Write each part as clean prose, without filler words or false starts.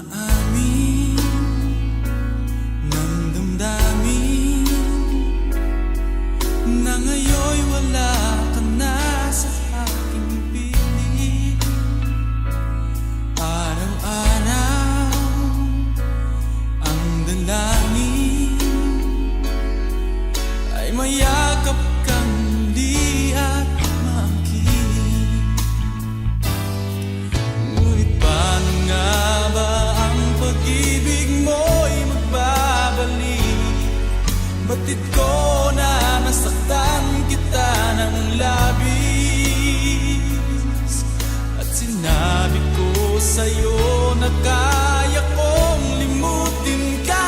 umaamin ng damdamin na ngayon'y wala ka na sa aking piling. Araw-araw ang dalangin ay mayakap kang muli at makinig. Ngunit paano nga ba ang pag-ibig mo'y magbabalik? Batid ko na nasaktan kita ng labis, at sinabi ko sa'yo na kaya kong limutin ka.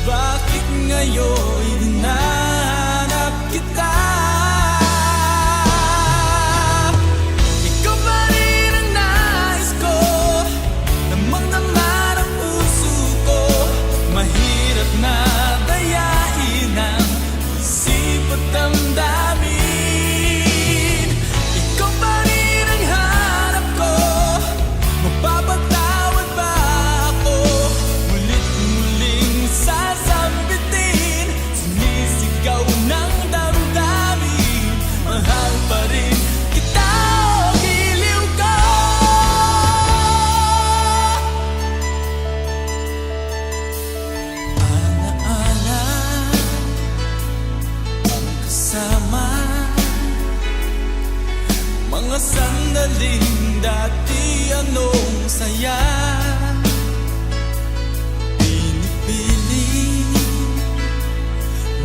Bakit ngayon hinahanap kita? Ikaw pa rin ang nais ko, damang-dama ng puso ko. Mahirap na dayain ang isip at damdamin. Ikaw pa rin ang hanap ko, mapapatawad ba ako? Mulit-muling sasambitin, sinisigaw ng damdamin. Mahal pa rin kita o giliw ko. Alaala ang kasama, mga sandaling dati anong saya. Pinipiling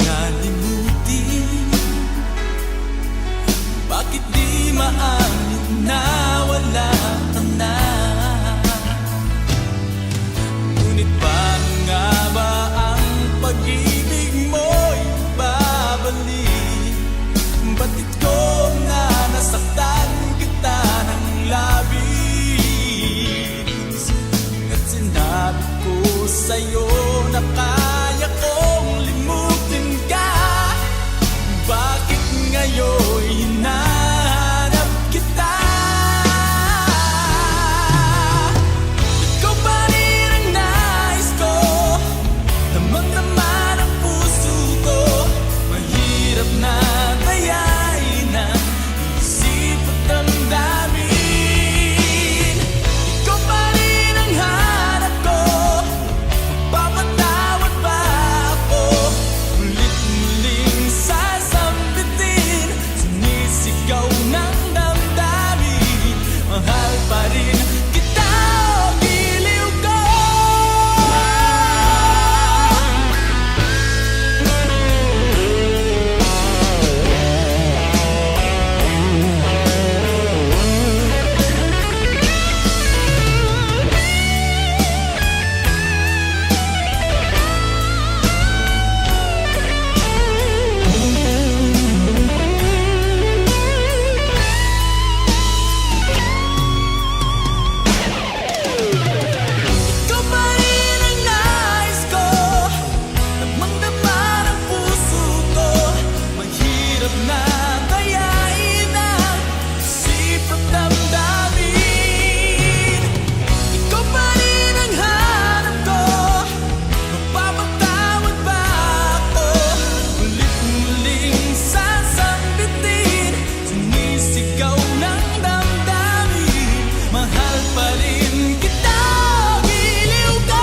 nalimutin, bakit di maamin na wala ka na? Ngunit paano nga ba ang pag-ibig mo'y babalik? Batid ko na nasaktan kita ng labis, at sinabi ko sa'yo na kaya kong limutin ka. Bakit ngayon hinahanap kita? Ikaw pa rin ang nais ko, damang-dama ng puso ko. Mahirap na dayain ang isip at damdamin. Ikaw pa rin ang hanap ko, mapapatawad ba ako? Ulit-muling sasambitin, sinisigaw ng damdamin. Mahal pa rin kita o giliw ko. Ikaw pa rin ang nais ko, damang-dama ng puso ko. Mahirap na dayain ang isip at damdamin. Ikaw pa rin ang hanap ko, mapapatawad ba ako? Ulit-muling sasambitin, sinisigaw ng damdamin. Mahal pa rin kita o giliw ko.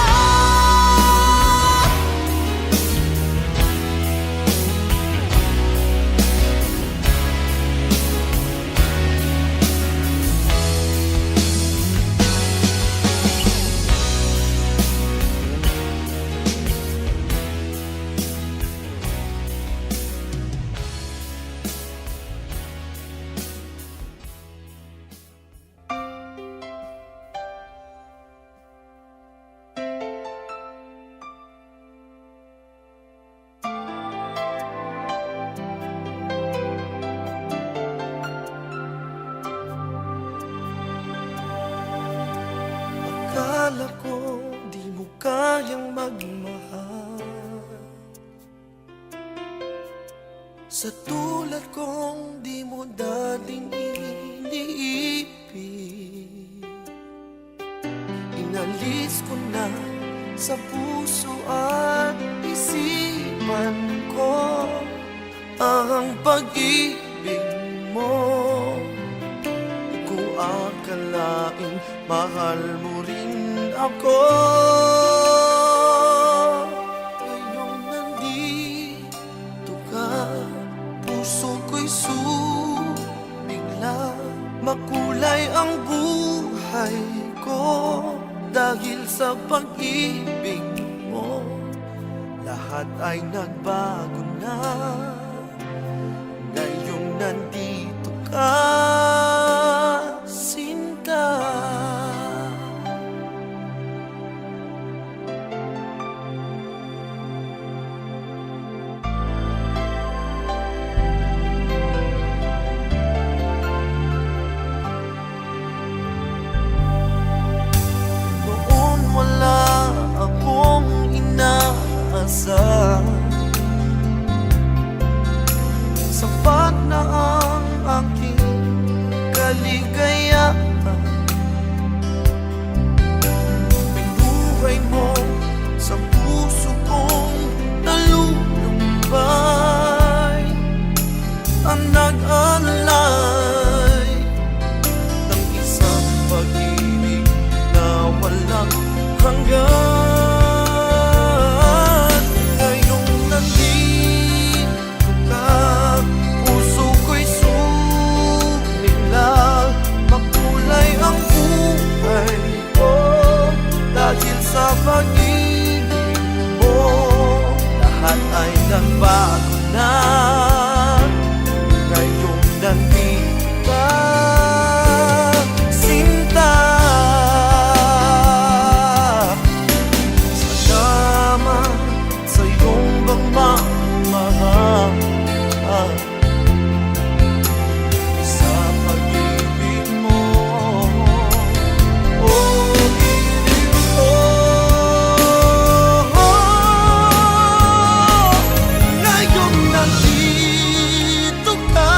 Akala ko di mo kayang magmahal, sa tulad kong di mo dating iniibig. Inalip mahal mo rin ako. Ngayong nandito ka, puso ko'y sumigla. Makulay ang buhay ko dahil sa pag-ibig mo. Lahat ay nagbago na ngayong nandito ka, Sinta. Noon wala akong inaasam, sapat na ang aking kaligayahan. Binuhay mo sa puso kong nalulumbay, ang nag-alay ng isang pag-ibig na walang hanggan. Ngayong nandito ka, puso ko'y sumigla. Makulay ang buhay ko dahil sa pag-ibig mo. Lahat ay nagbago na ngayong nandito ka, Sinta. Salamat sa iyong pagmamahal, sa pag-ibig mo. Oh, ibig ko. Ngayong nandito ka,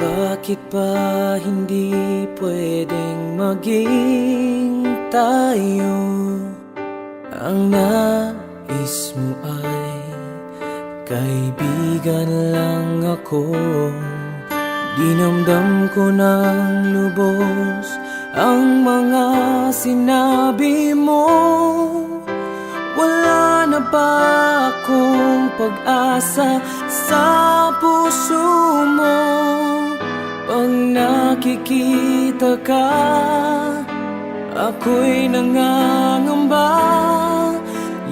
Bakit ba hindi pwedeng maging tayo? Ang nais mo ay kaibigan lang ako. Dinamdam ko ng lubos ang mga sinabi mo. Wala na ba akong pag-asa sa puso mo? Pag nakikita ka, ako'y nangangamba.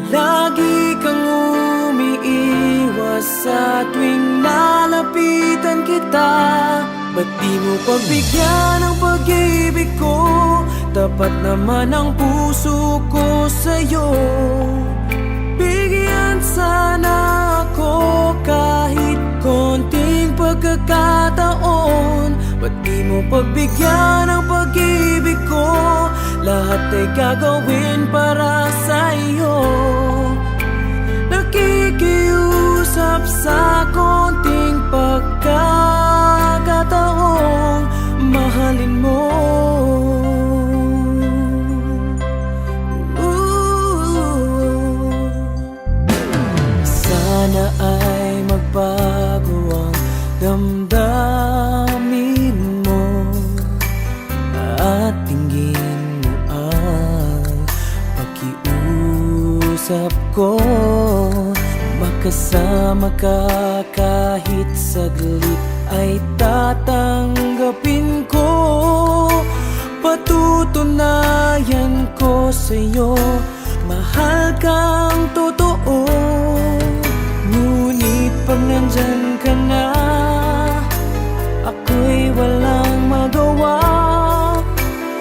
Lagi kang umiiwas sa tuwing lalapitan kita. Ba't di mo pagbigyan ang pag-ibig ko? Tapat naman ang puso ko sa'yo. Bigyan sana ako kahit konting pagkakataon. Ba't di mo pagbigyan ang pag-ibig ko? Lahat ay gagawin para sa'yo. Nakikiusap sa konting pagkakataong mahalin mo. Sana ay magbago ang damdamin mo at tingin mo ang pakiusap ko. Makasama ka kahit saglit ay tatanggapin ko. Patutunayan ko sa'yo, mahal kang totoo. Ngunit pag nandyan ka na, ako'y walang magawa.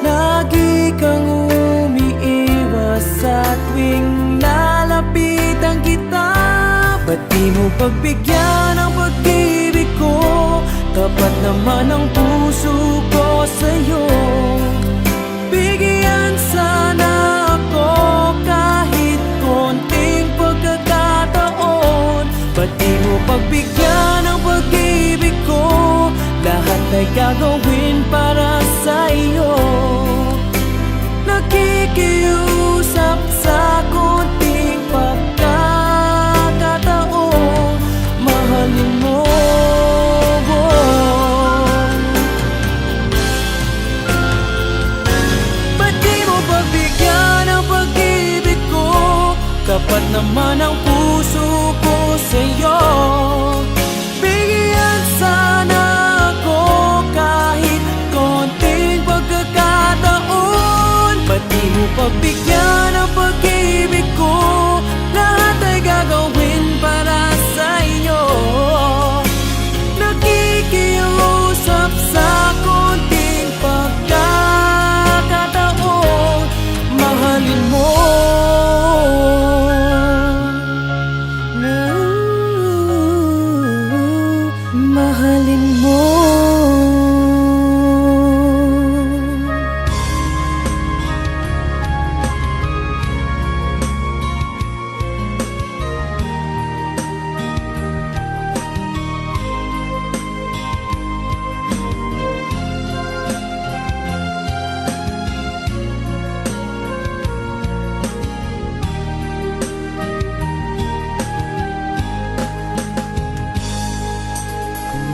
Lagi kang umiiwas sa tuwing lalapitan kita. Ba't di mo pagbigyan ang pag-ibig ko? Tapat naman ang puso ko sa'yo. Bigyan sana ako kahit konting pagkakataon. Ba't di mo pagbigyan ang pag-ibig ko? Lahat ay gagawin para sa'yo. Nakikiusap sa konting pagkakataon mahalin mo. Ba't di mo pagbigyan ang pag-ibig ko? Kapat naman ang puso ko sa'yo. Bigyan sana ako kahit konting pagkakataon. Ba't di mo pagbigyan ang pag-ibig ko? Lahat ay gagawin para sa'yo. Nakikiusap sa konting pagkakataon mahalin mo. Mahalin mo.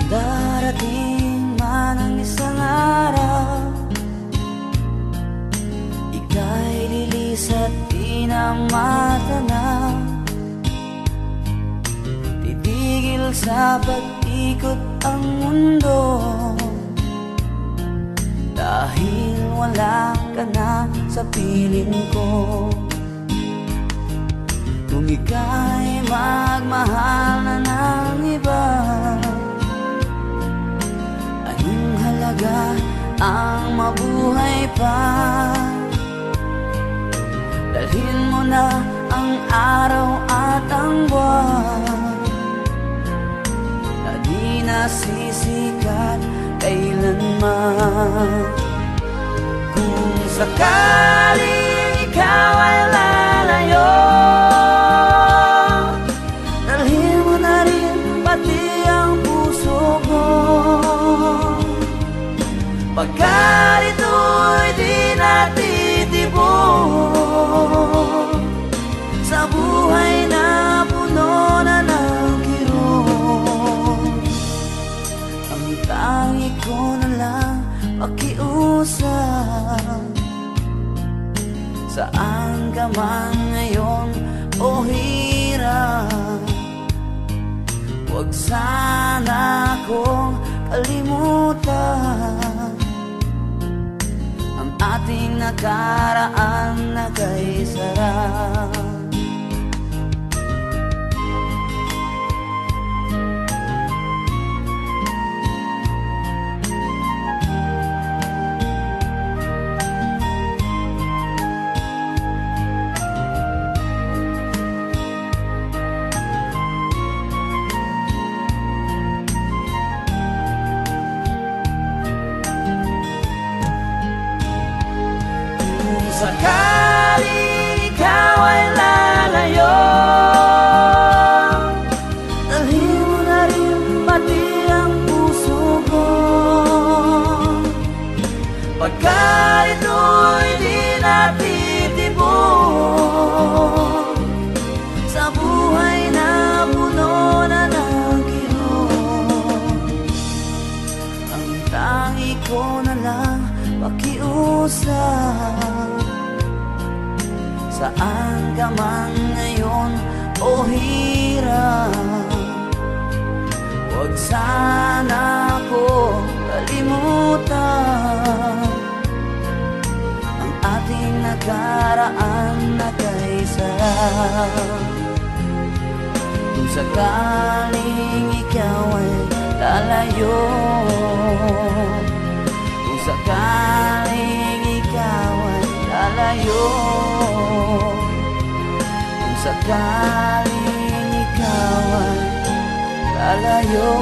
Darating man ang isang araw, ika'y lilis at di na matanaw. Titigil sa pag-ikot ang mundo, dahil wala ka na sa piling ko. Kung ika'y magmahal na ng iba, anong halaga ang mabuhay pa? Dalhin mo na ang araw at ang buwan na di nasisikat kailanman. Kung sakaling ikaw ay lalayo, dalhin mo na rin pati ang puso ko. Pagkat ito'y di natitibok sa buhay na puno na ng kirot. Ang tangi ko na lang pakiusap, saan ka man ngayon o hirap, huwag sana akong kalimutan ang ating nakaraan na kay sarap. Sakaling ikaw ay lalayo, dalhin mo na rin pati ang puso ko. Pagkat ito'y di natitibok sa buhay na puno na ng kirot. Ang tangi ko na lang pakiusap, saan ka man ngayon o hirap, huwag sana ako kalimutan ang ating nakaraan na kay sarap. Kung sakaling ikaw ay lalayo, kung sakaling ikaw ay lalayo, kung sakaling ikaw ay lalayo.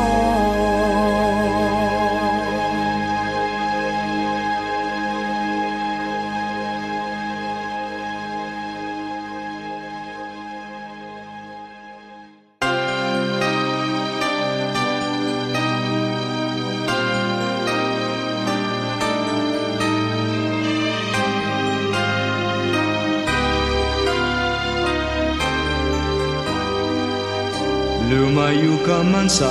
Lumayo ka man sa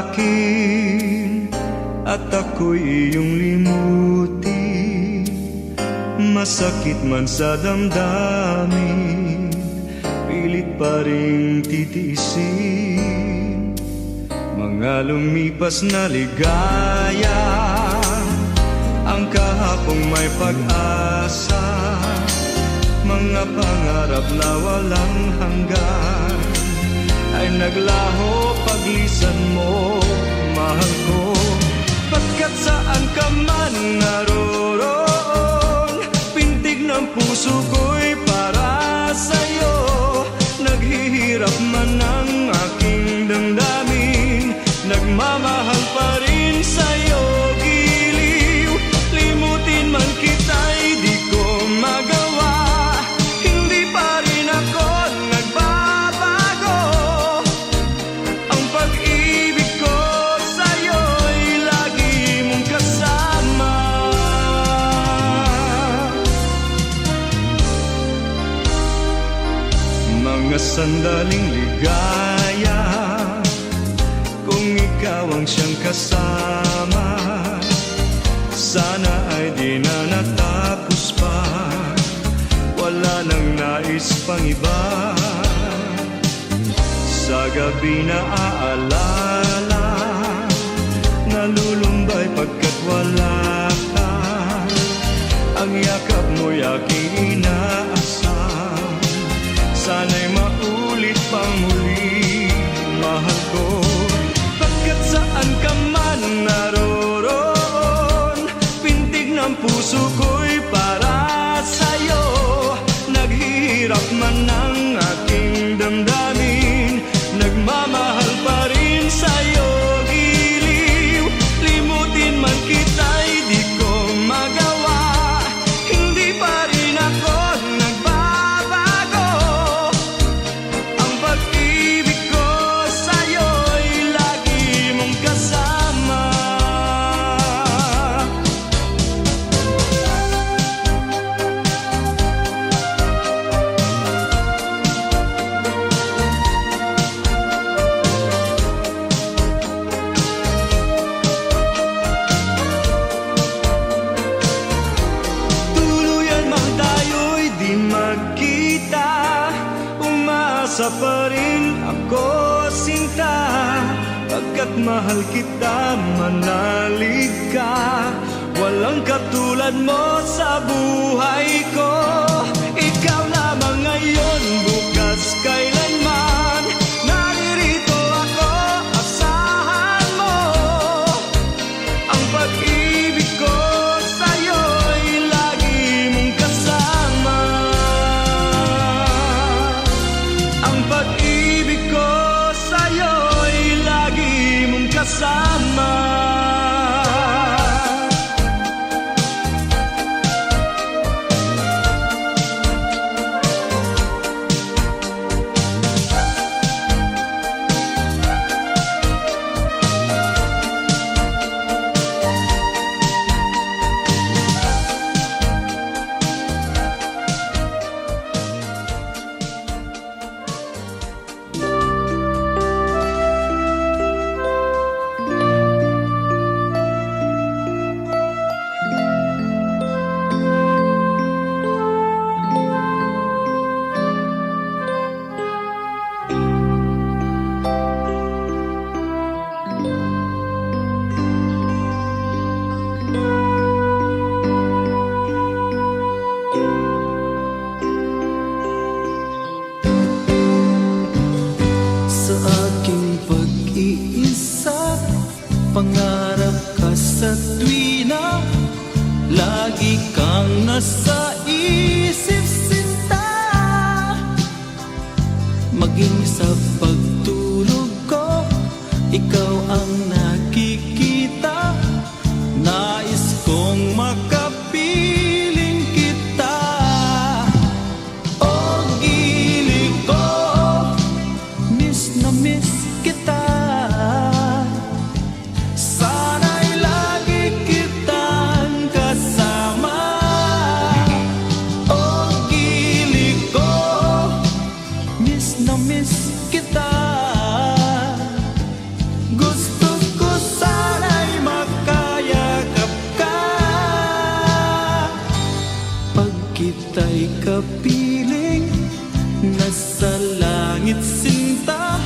akin at ako'y iyong limutin, masakit man sa damdamin, pilit pa ring titiisin. Mga lumipas na ligaya, ang kahapong may pag-asa, mga pangarap na walang hanggan ay naglaho paglisan mo, mahal ko. Pagkat saan ka man naroon, pintig ng puso ko'y para sa'yo. Naghihirap man ang aking damdamin, nagmamahal pa rin sa'yo. Giliw, limutin man kita'y di ko magawa, hindi pa rin ako nagbabago. Ang pag-ibig ko sa'yo'y lagi mong kasama. Mga sandaling ligaya, kung ikaw ang siyang kasama, sana ay di na natapos pa, wala nang nais pang iba. Sa gabi na aalala, nalulumbay pagkat wala ka, ang yakap mo'y aking inaasam, sana'y maulit pang muli, mahal ko. Pagkat saan ka man naroon, pintig ng puso ko'y para sa'yo. Naghihirap man ang aking damdamin, nagmamahal pa rin sa'yo. Giliw, limutin man kita'y umaasa pa rin ako, sinta, pagkat mahal kita, manalig ka. Walang katulad mo sa buhay ko. Ikaw lamang ngayon, bukas, kailanman. Naririto ako, asahan mo. Ang pag-ibig ko sa'yo'y lagi mong kasama. Ang pag-ibig ko sa'yo'y lagi mong kasama. Sa aking pag-iisa, pangarap ka sa tuwina. Lagi kang nasa isip, sinta. Maging sa pagtulog ko, ikaw ang nakikita. Nais kong makapiling kita. O gili ko, miss na miss kita. Sana'y lagi kitang kasama. O gili ko, miss na miss kita. Gusto ko sana'y makayakap ka. Pag kita'y kapiling, nasa langit, sinta.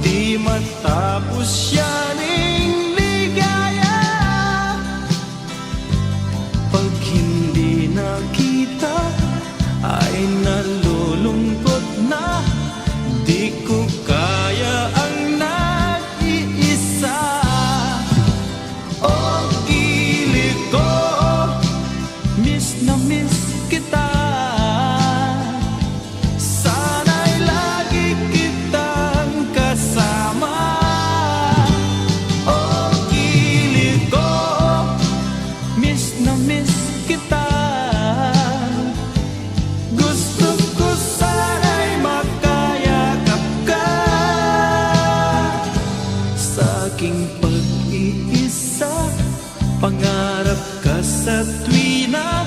Di matapos yaning ligaya. Pag hindi nakita, ay nalulungkot na. Di ko kaya ang nag-iisa. O gili ko, miss na miss kita. Sana'y lagi kitang kasama. O gili ko, miss na miss kita. Gusto ko sana'y makayakap ka. Sa aking pag-iisa, pangarap ka sa tuwina.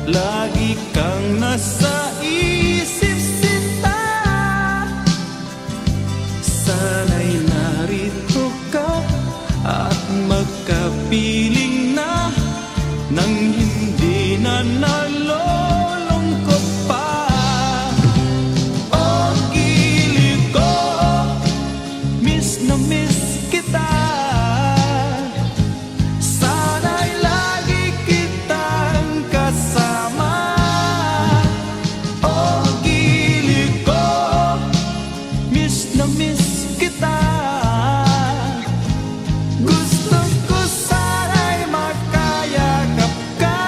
Lagi kang nasa isip, sinta. Sana'y narito ka at magkapiling na. Nang hindi na nalulungkot pa. O gili ko, miss na miss kita. Sana'y lagi kitang kasama. O gili ko, miss na miss kita. Gusto ko sana'y makayakap ka.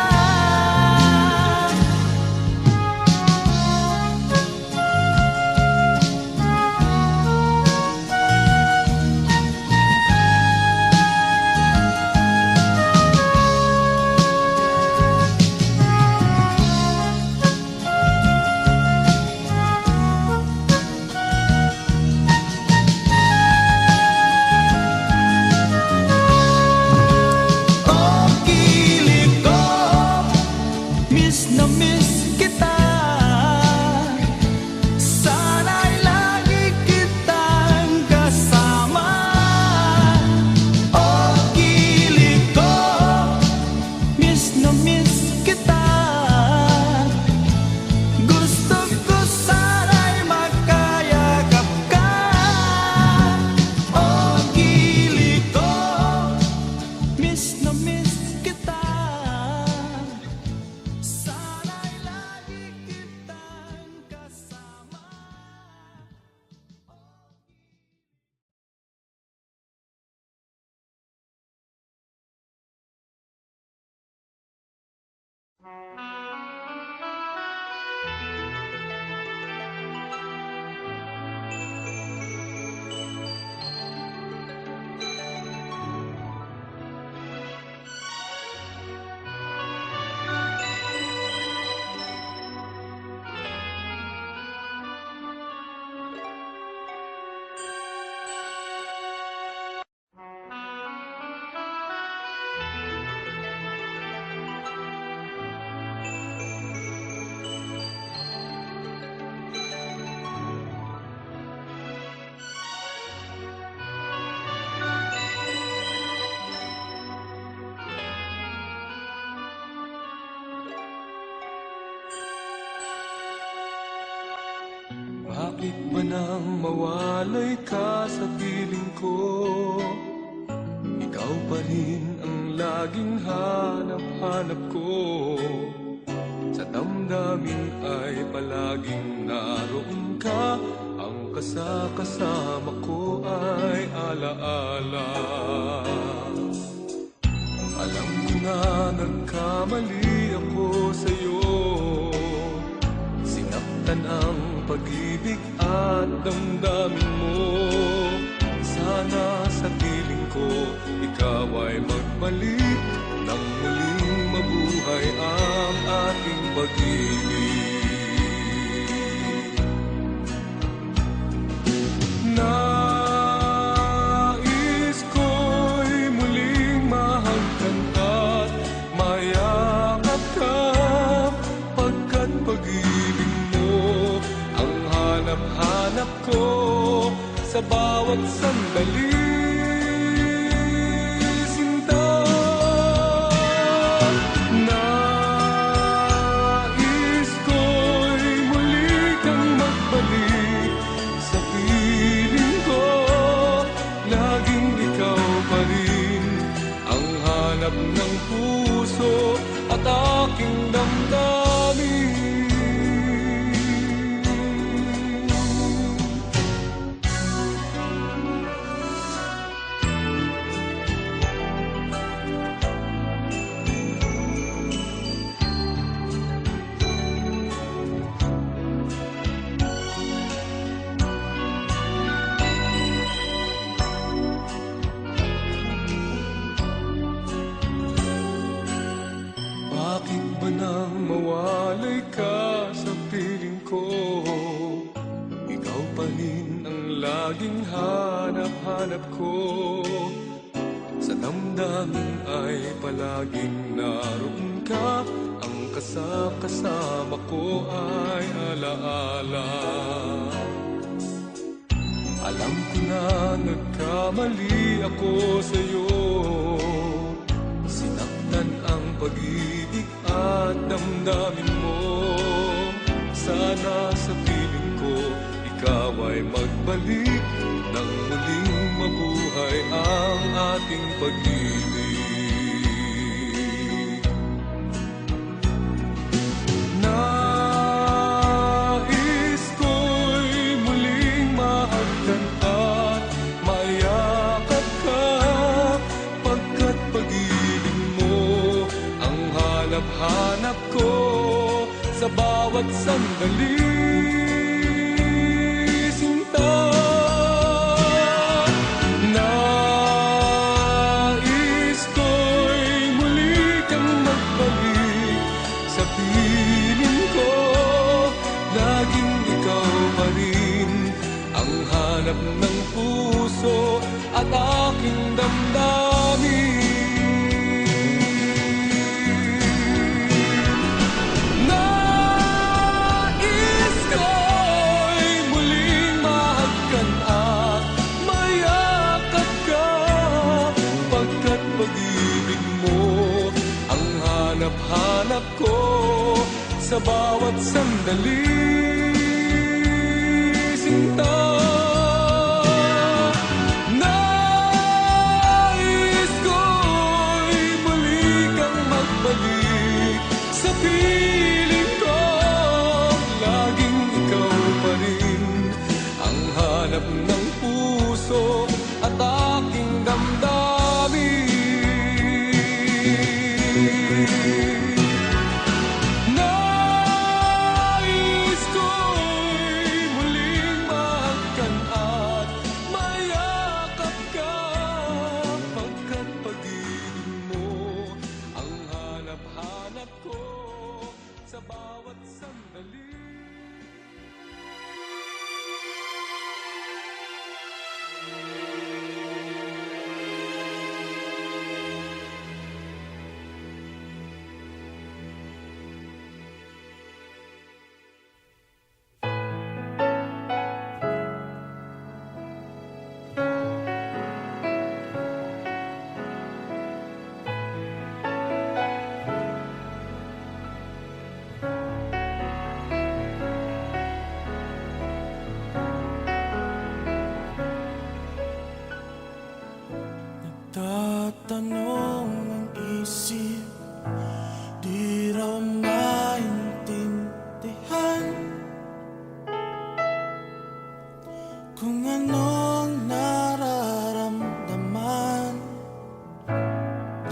Bakit ba nang mawalay ka sa piling ko? Ikaw pa rin ang laging hanap-hanap ko. Sa damdamin ay palaging naroon ka. Ang kasama ko ay alaala. Alam ko na nagkamali ako sa'yo. Sinaktan ang pag-ibig at damdamin mo. Sana sa piling ko ikaw ay magbalik nang muling mabuhay ang ating pag-ibig. Nais ko'y muling mahagkan at mayakap ka, pagkat pag-ibig mo ang hanap-hanap ko sa bawat sandali. Sinta, nais ko'y muli kang magbalik sa piling ko. Laging ikaw pa rin ang hanap ng puso at aking damdamin. Bakit ba nang mawalay ka sa piling ko? Ikaw pa rin ang laging hanap-hanap ko. Sa damdamin ay palaging naroon ka. Ang kasama ko ay alaala. Alam ko na nagkamali ako sa'yo. Sinaktan ang pag-ibig at damdamin mo. Sana sa piling ko ikaw ay magbalik nang muling mabuhay ang ating pag-ibig. Nais ko'y muling mahagkan at mayakap ka, pagkat pag-ibig mo ang hanap-hanap ko sa bawat sandali. Sinta, nais ko'y muli kang magbalik sa piling ko. Laging ikaw pa rin ang hanap ng puso at aking damdamin. Nais ko'y muling mahagkan at mayakap ka, pagkat pag-ibig mo ang hanap-hanap ko sa bawat sandali. Sinta, nais ko'y muli kang magbalik sa piling ko. Laging ikaw pa rin ang hanap ng puso at aking damdamin. Nais ko Nagtatanong ang isip, di raw maintindihan kung anong nararamdaman.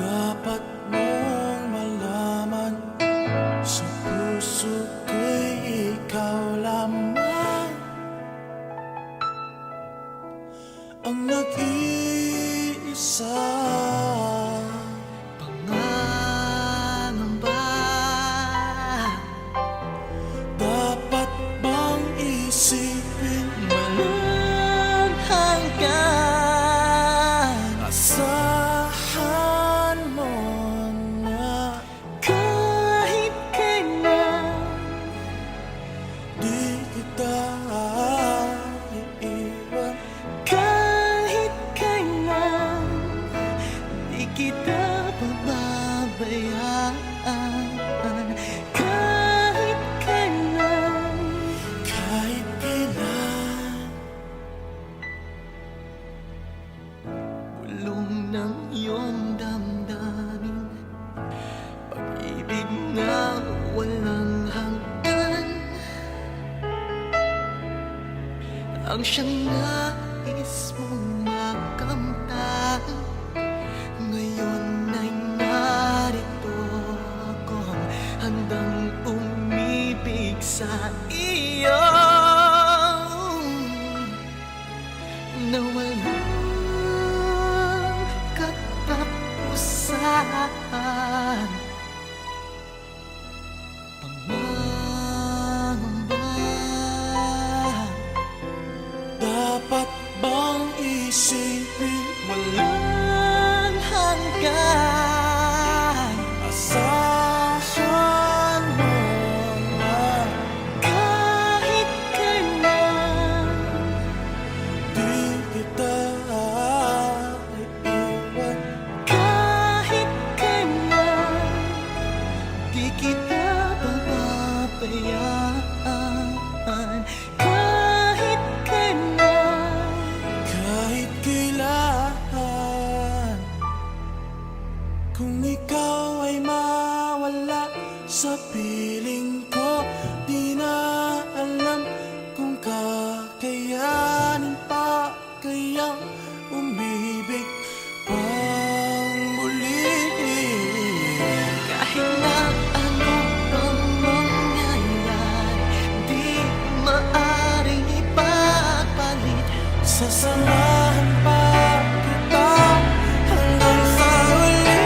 Dapat mong malaman, sa puso ko'y ikaw lamang ang nag-iisa. Pangangamba, Dapat bang isipin walang hanggan, asahan mo na kahit kailan di kita iiwan. kahit kailan di kita pababayaan, kahit kailan. Kahit kailan Bulong ng iyong damdamin, pag-ibig na walang hanggan, ang siyang nais mong makamtan. Ngayon ay narito ako, handang umibig sa iyo na walang katapusan. Pangangamba, dapat bang isipin walang hanggan, asahan mo na kahit kailan di kita iiwan. kahit kailan di kita pababayaan, kahit kailan. Kahit kailan, kung ikaw ay mawala sa piling ko, di na alam kung kakayanin pa kayang umibig pang muli. Kahit na ano pang mangyayari, di maaring ipapalit. Sasamahan pa kita hanggang sa huli.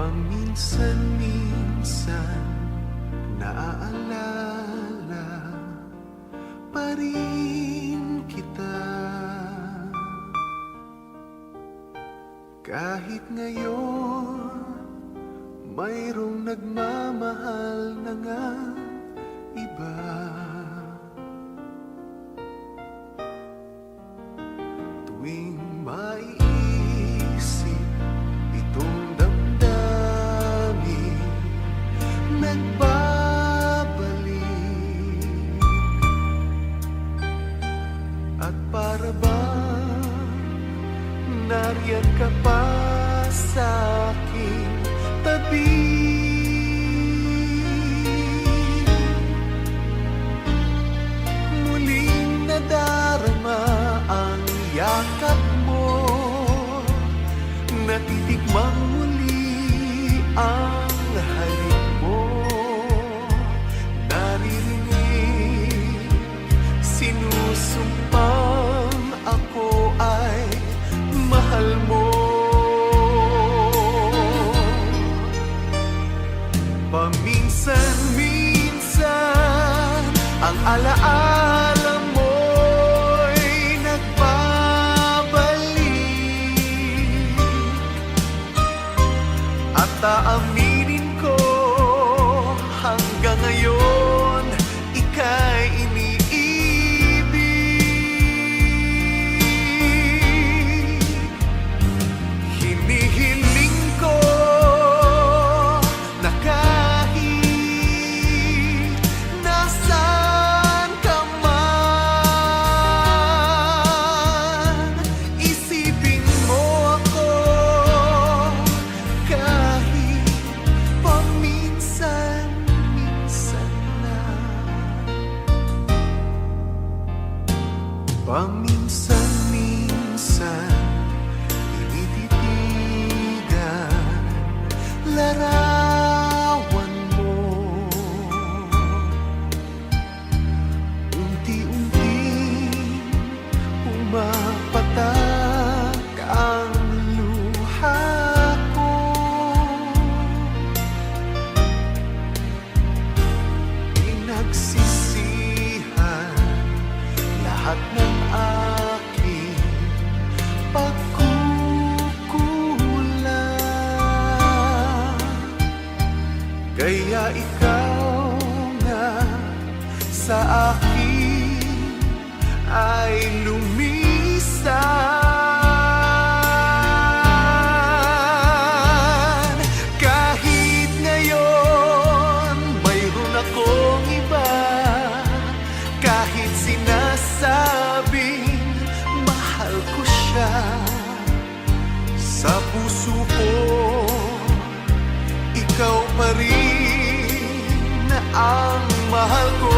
Paminsan-minsan naaalala pa rin kita. Kahit ngayon mayroong nagmamahal na nga iba. Tuwing maiisip itong damdamin, nagbabalik. At para bang nariyan ka pa sa aking tabi. Muling nadarama ang yakap mo, natitikmang muli ang halik mo. Naririnig, sinusumpang ako ay mahal mo. Paminsan-minsan ang alaala mo'y nagbabalik. At aaminin ko hanggang ngayon ika'y iniibig. Hinihiling ko na kahit nasaan ka man, isipin mo ako kahit paminsan-minsan lang. Paminsan-minsan tinititigan larawan mo. Unti-unting pumapatak ang luha ko. Pinagsisihan lahat ng aking pagkukulang. Kaya ikaw nga sa akin ay lumisan. Kahit ngayon mayroon akong iba, kahit sinasabing mahal ko siya, sa puso ko ikaw pa rin ang mahal ko.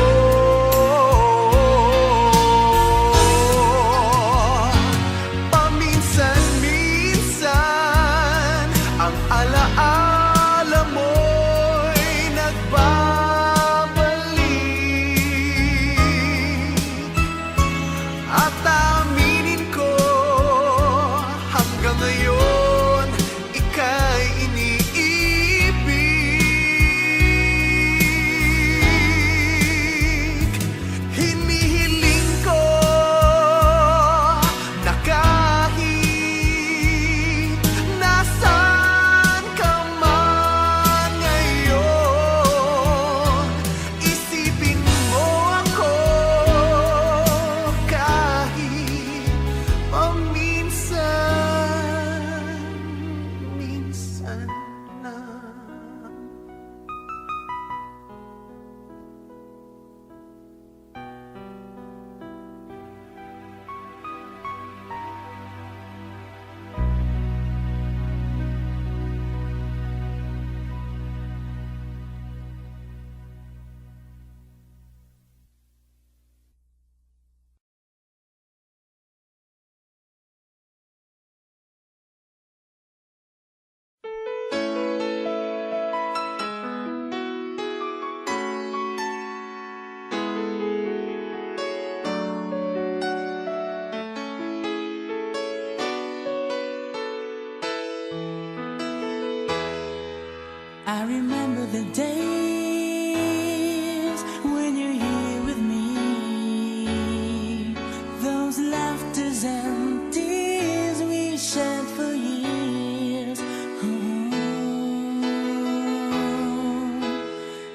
I remember the days when you're here with me, those laughters and tears we shared for years.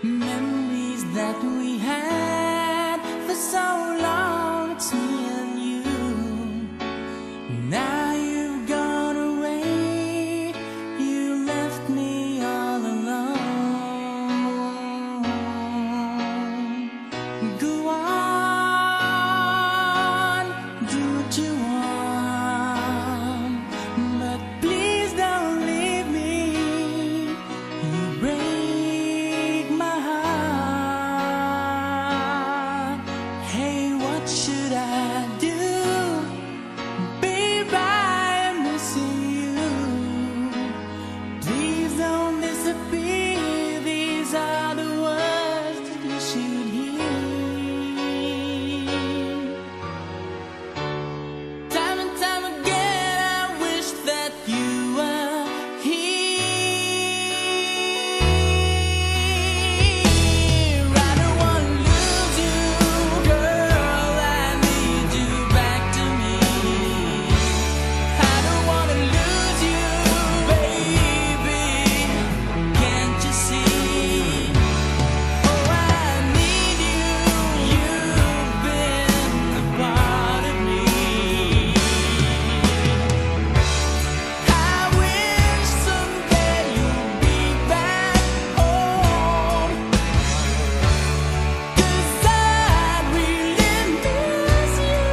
Memories that we had for so long, it's me and you. Now you've gone away, you left me all alone. Go on, do what you want, but please don't leave me. You break my heart. Hey, what should I do? Babe, I'm missing you. Please don't disappear. These are the words that you should hear. Time and time again, I wish that you were here. I don't wanna lose you, girl. I need you back to me. I don't wanna lose you, baby. Can't you see? Oh, I need you. You've been a part of me. I wish someday you'd be back home, 'cause I really miss you,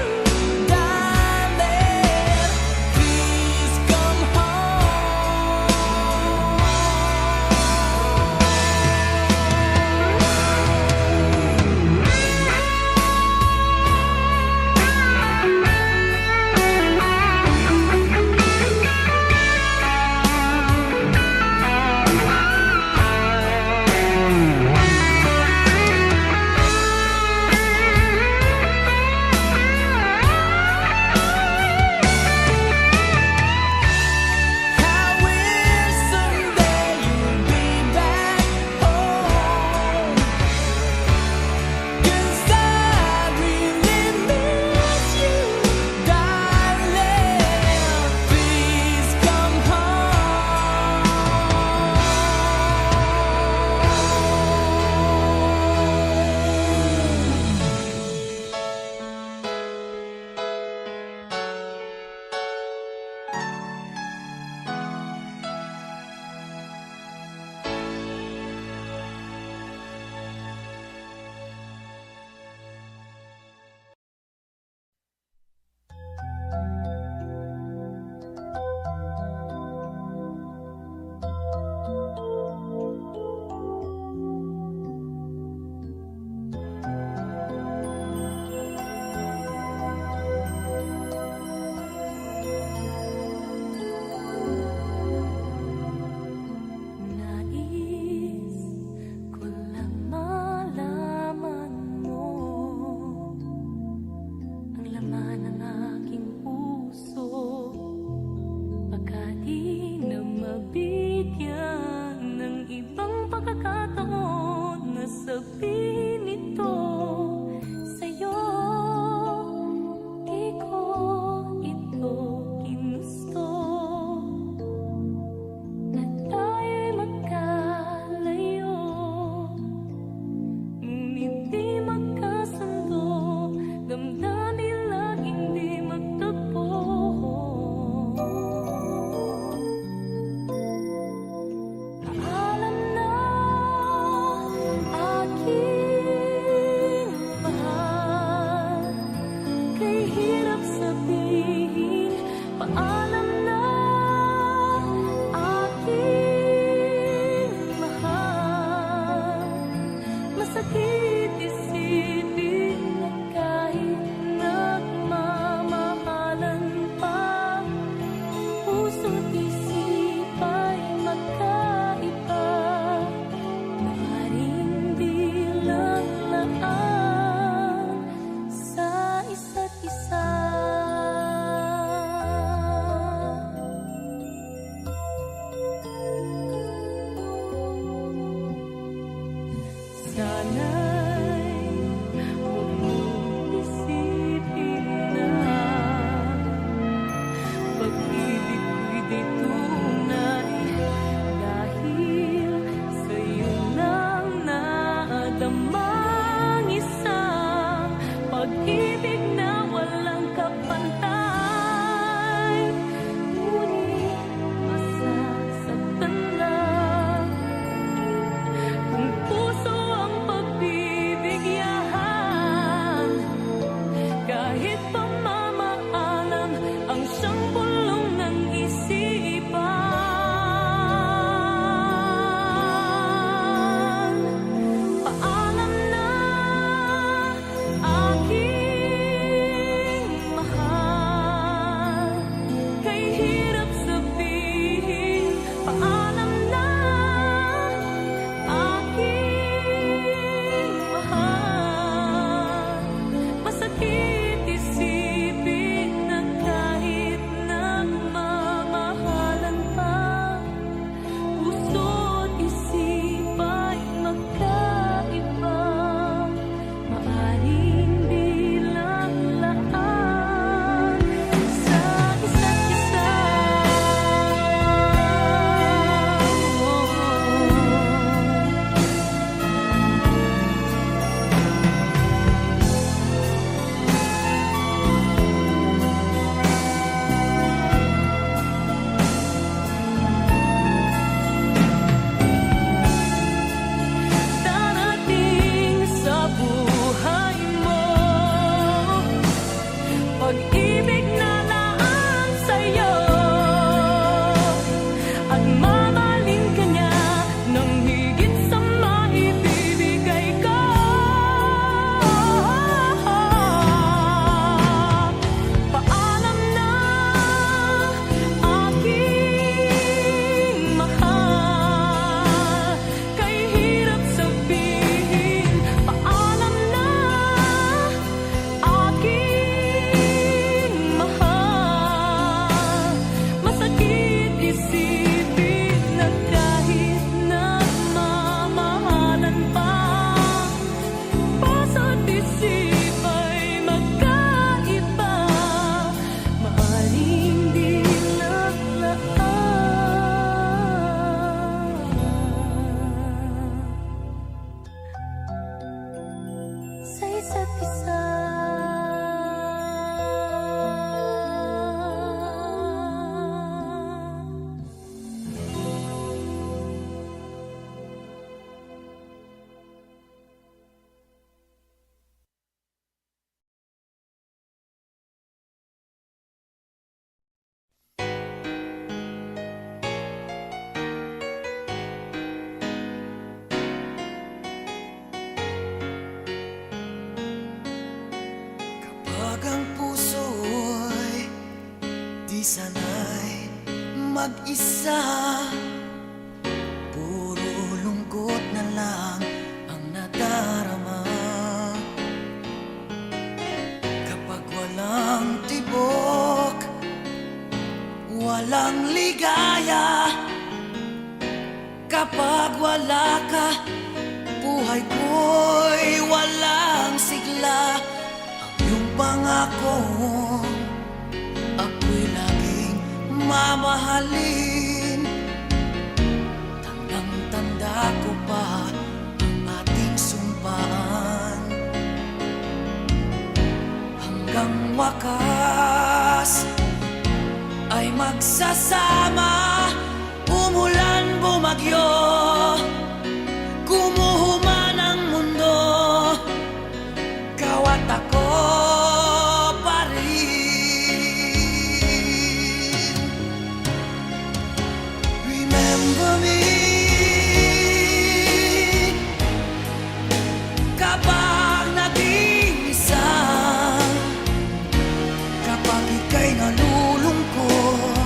darling. Please come I wish someday you'd be back home, 'cause I really miss you, darling. Please come Nais ko lang malaman mo ang laman ng aking puso, baka di na mabigyan ng ibang pagkakataon na sabihin ito sa'yo. Di ko ito ginusto na tayo'y magkalayo, ngunit di magkasundo, damdamin laging di magtagpo. Alam na aking mahal, kay hirap sabihin paalam na aking mahal. Masakit isipin na kahit nagmamahalan pa, puso't isip ay magkaiba. Maaaring bilang laan sa isa't isa. Sana'y huwag mong isipin na pag-ibig ko'y di tunay dahil sa'yo lang naadamang isang pag-ibig na walang kapantay. Ngunit masasaktan lang kung puso ang pagbibigyan. Kahit pamamaalam ang siyang bulong ng isipan. Paalam na aking mahal, kay hirap sabihin. Paalam na aking mahal, masakit isipin na kahit nagmamahalan pa, puso't isip ay magkaiba. Maaring bilang laan sa isa't isa. Darating sa buhay mo pag-ibig na laan sa'yo, at mamahalin ka niya ng higit sa maibibigay ko. Paalam na aking mahal, kay hirap sabihin. Paalam na aking mahal, masakit isipin na kahit nagmamahalan pa, puso't isip ay magkaiba. Maaring bilang laan sa isa't isa. Pag ang puso'y di sanay mag-isa, puro lungkot na lang ang nadarama. Kapag walang tibok, walang ligaya, kapag wala ka, buhay ko'y walang sigla. Yung pangako, ako'y laging mamahalin. Tandang-tanda ko pa ang ating sumpaan. Hanggang wakas ay magsasama. Umulan, bumagyo, gumuhuman ang mundo, kawat ako pa rin. Remember me kapag nag-iisa, kapag ika'y nalulungkot,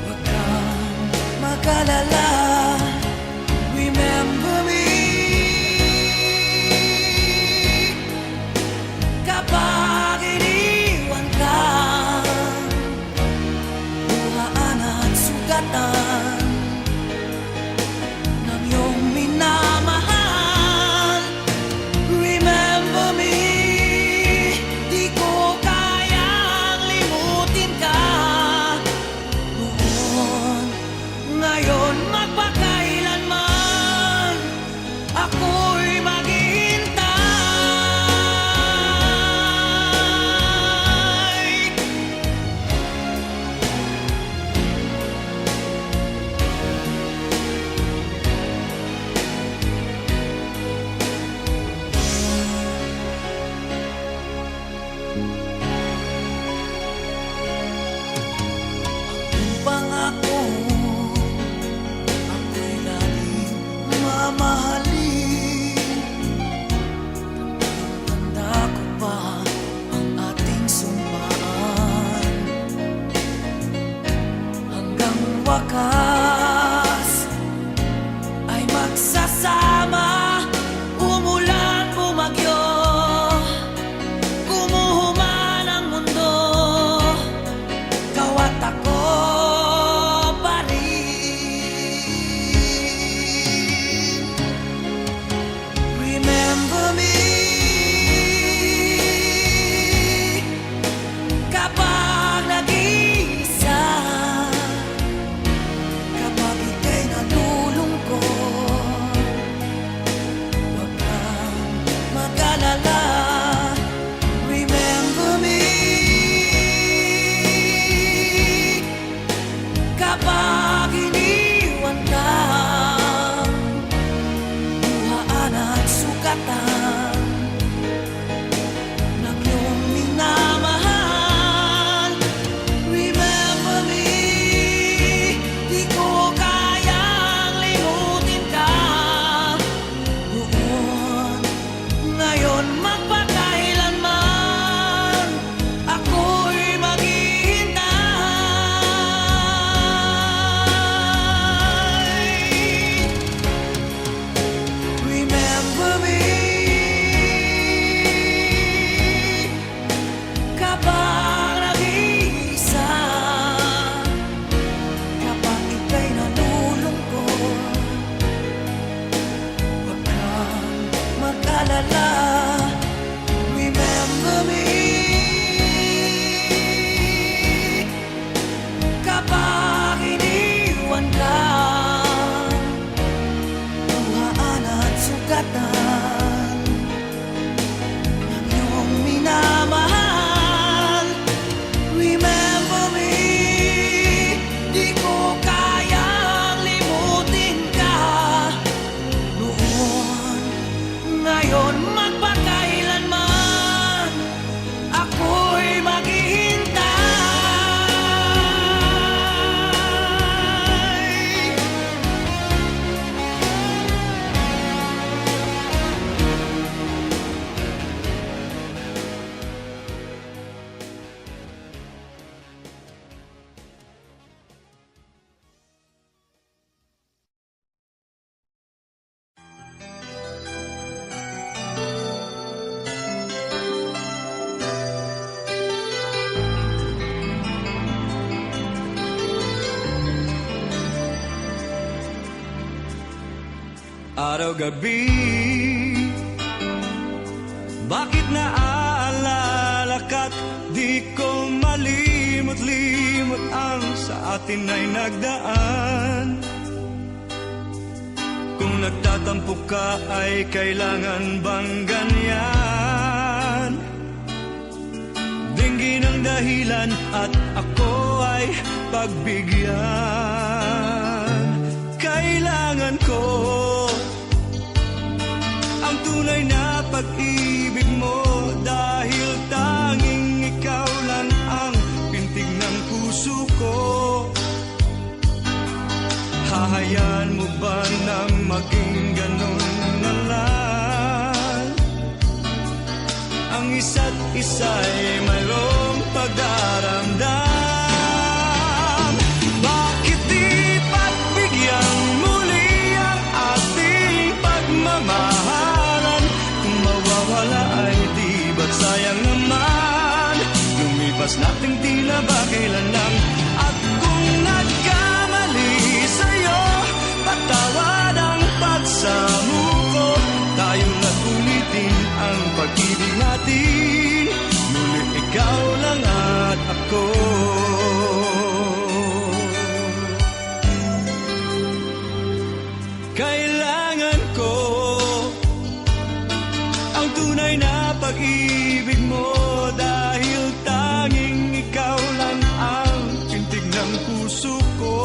huwag kang mag-alala. Remember me kapag iniwan ka, buhaan at sugatan ng iyong minamahal. ingatan. Yung minamahal, remember me. Di ko kayang limutin ka noon, ngayon magpakailanman ako'y maghihintay. Araw-gabi, bakit naaalala ka't di ko malimot-limot ang sa atin ay nagdaan. Kung nagtatampo ka ay kailangan bang ganyan? Dinggin ang dahilan at ako ay pagbigyan. Kailangan ko ang tunay na pag-ibig mo, dahil tanging ikaw lang ang pintig ng puso ko. Hahayaan mo ba na maging ganun na lang? Ang isa't isa'y mayroong pagdaramdam. Bakit di pagbigyan muli ang ating pagmamahalan? Kung mawawala ay di ba't sayang naman? Lumipas nating tila ba kailan lang? At kung nagkamali sa'yo, patawad ang pagsamo ko. Tayo na't ulitin ang pag-ibig natin. Muli ikaw lang at ako. Kailangan ko ang tunay na pag-ibig mo, dahil tanging ikaw lang ang pintig ng puso ko.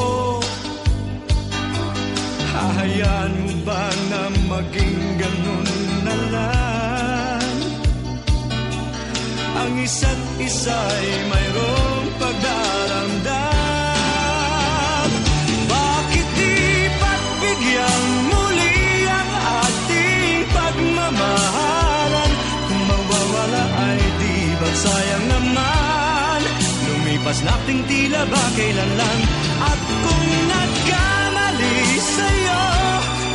Hahayaan mo ba na maging ganun na lang? Ang isa't isa'y mayroong pagdaramdam. Bakit di pagbigyan muli ang ating pagmamahalan? Kung mawawala ay di ba't sayang naman? Lumipas nating tila ba kailan lang? At kung nagkamali sa'yo,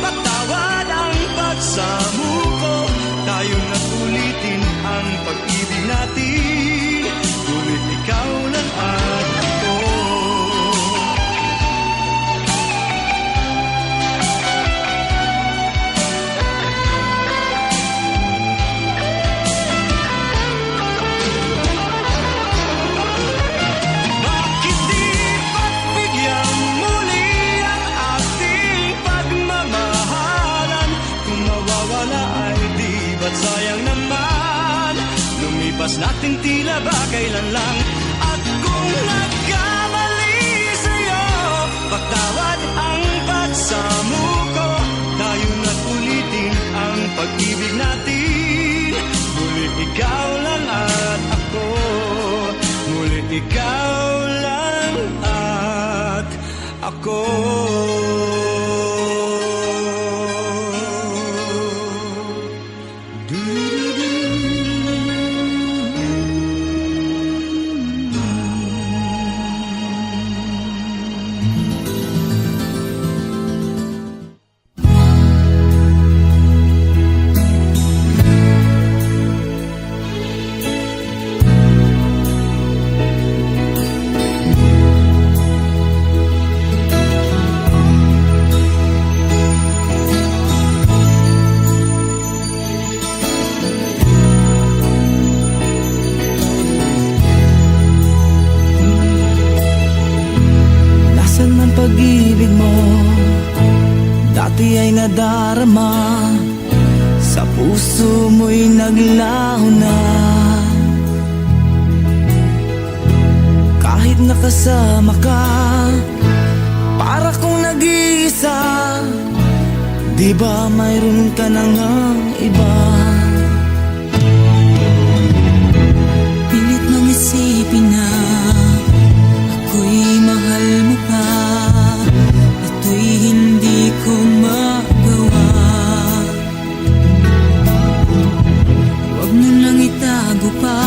patawad ang pagsamo ko. Tayo na't ulitin ang pag-ibig natin. Ulit ikaw lang at ako. Bakit di pagbigyan muli ang ating pagmamahalan? Kung mawawala ay di ba't sayang naman? Lumipas nating tila ba kailan lang? At kung nagkamali sa'yo, patawad ang pagsamo ko. Tayo na't ulitin ang pag-ibig natin. Muli ikaw lang at ako. Muli ikaw lang at ako. pag-ibig mo dati ay nadarama, puso mo'y naglaho na. Kahit nakasama ka, para kong nag-iisa. Di ba mayroon ka na ngang iba? Pilit mang isipin na ako'y mahal mo pa. Ito'y hindi ko magawa. Huwag mo nang itago pa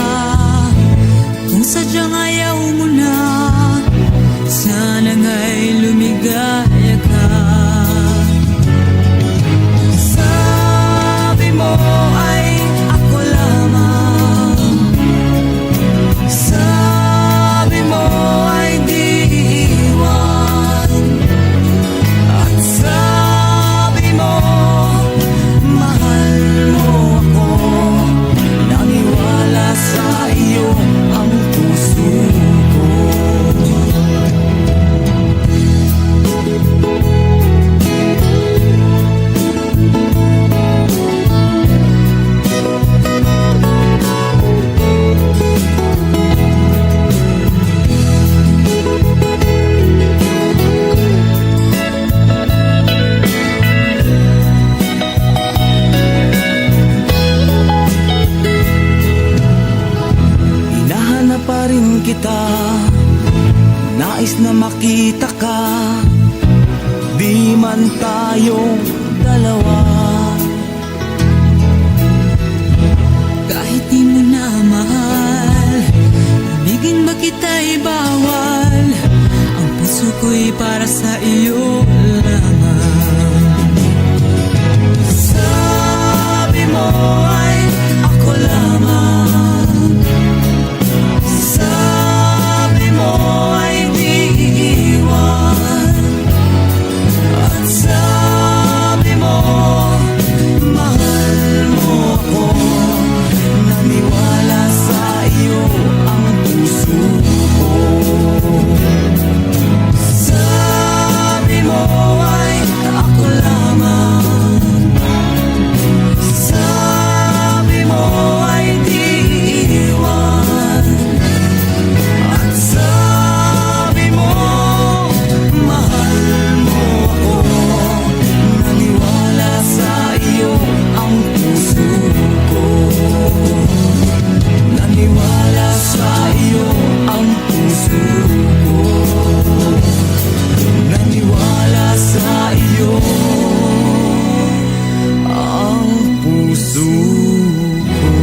kung sadyang ayaw mo na. Sana nga'y lumigaya ka. Sabi mo ay ako lamang. Sabi mo ay di iiwan. At sabi mo mahal mo ako. Naniwala sa iyo ang puso ko. Hinahanap pa rin kita, nais na makita ka. Di man tayong dalawa, kahit di mo na mahal, ibigin ba kita'y bawal. Ang puso ko'y para sa iyo lamang. Sabi mo ay ako lamang. Sabi mo ay di iiwan. At sabi mo mahal mo ako. Naniwala sa iyo ang puso ko. Sabi mo ay ako lamang. Sabi mo ay di iiwan. At sabi mo mahal mo ako. Naniwala sa iyo ang puso ko. Naniwala sa iyo ang puso ko. Naniwala sa iyo ang puso ko.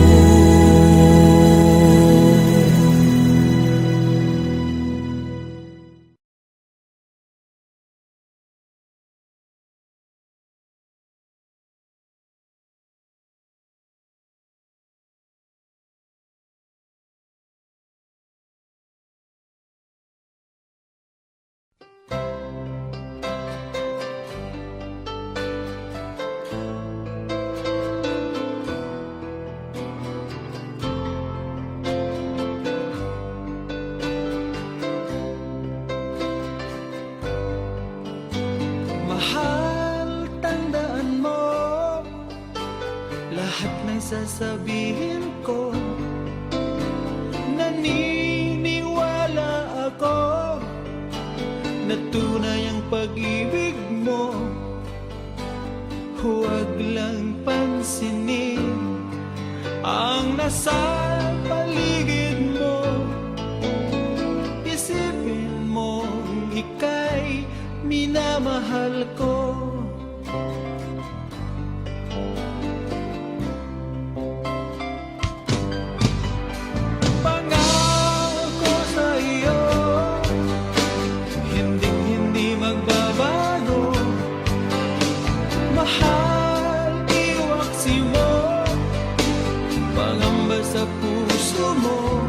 Mahal, tandaan mo lahat ng sasabihin ko. Naniniwala ako na tunay ang pag-ibig mo. Huwag lang pansinin ang nasa paligid mo. Isipin mo ika'y minamahal ko. Pangako sa iyo, hindi magbabago. Mahal, iwaksi mo, pangamba sa puso mo.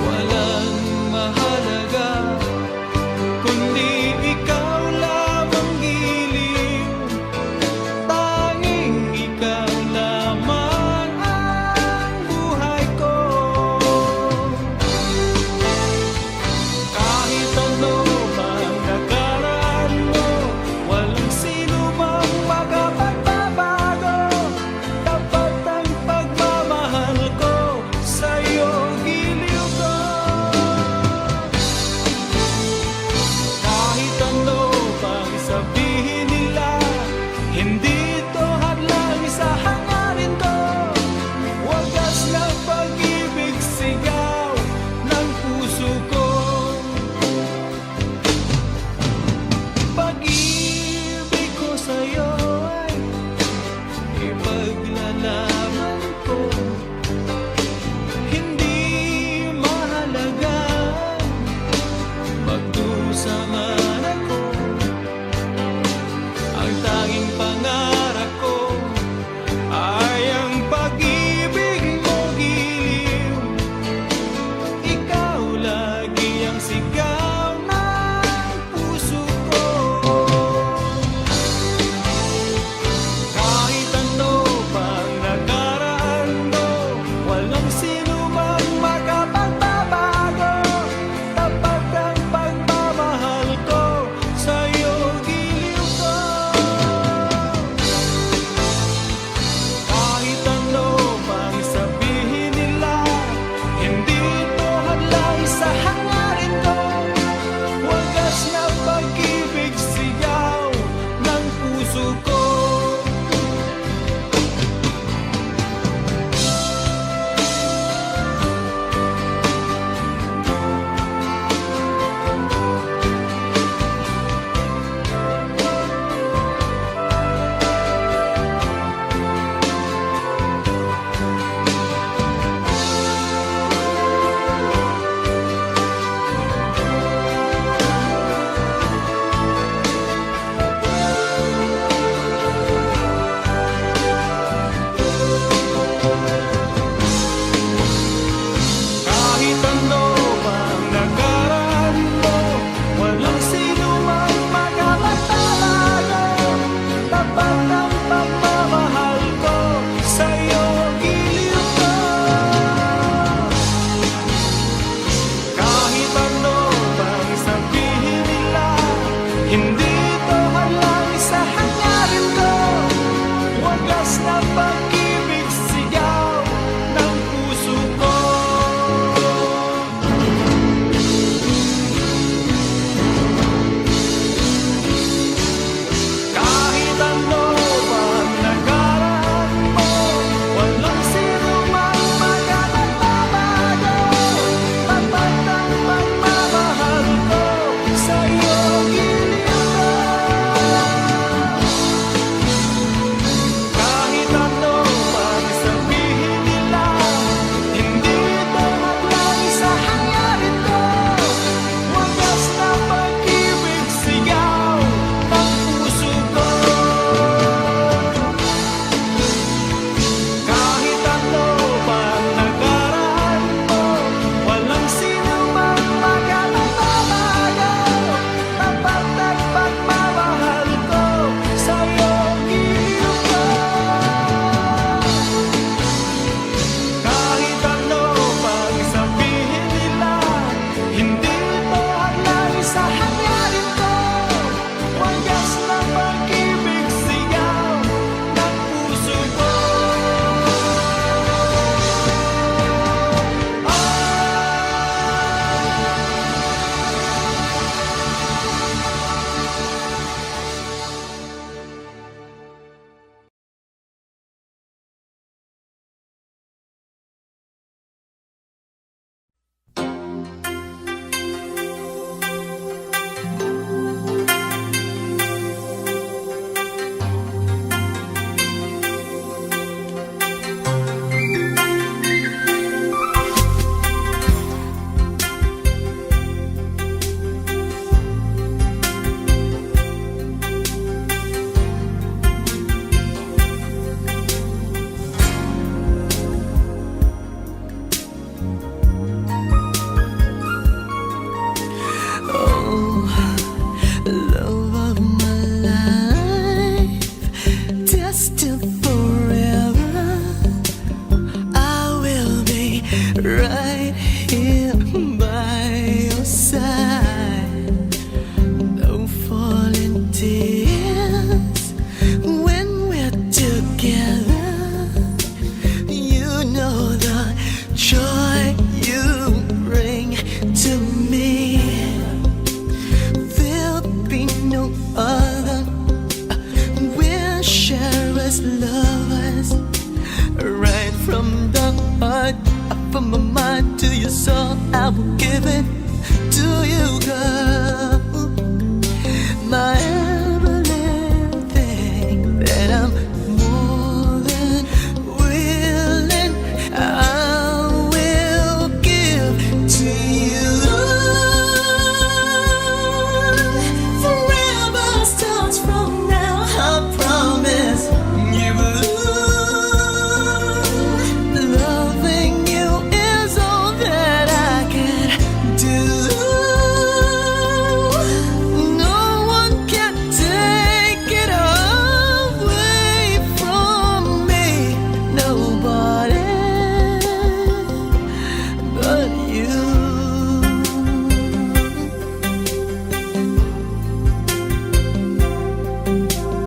Walang mahalaga kundi ikaw lamang lovers, right from the heart, from my mind to your soul, I will give it to you, girl. My everything that I'm more than willing, I will give to you. Forever starts from now, I promise you. Loving you is all that I can do. No one can take it away from me. Nobody but you.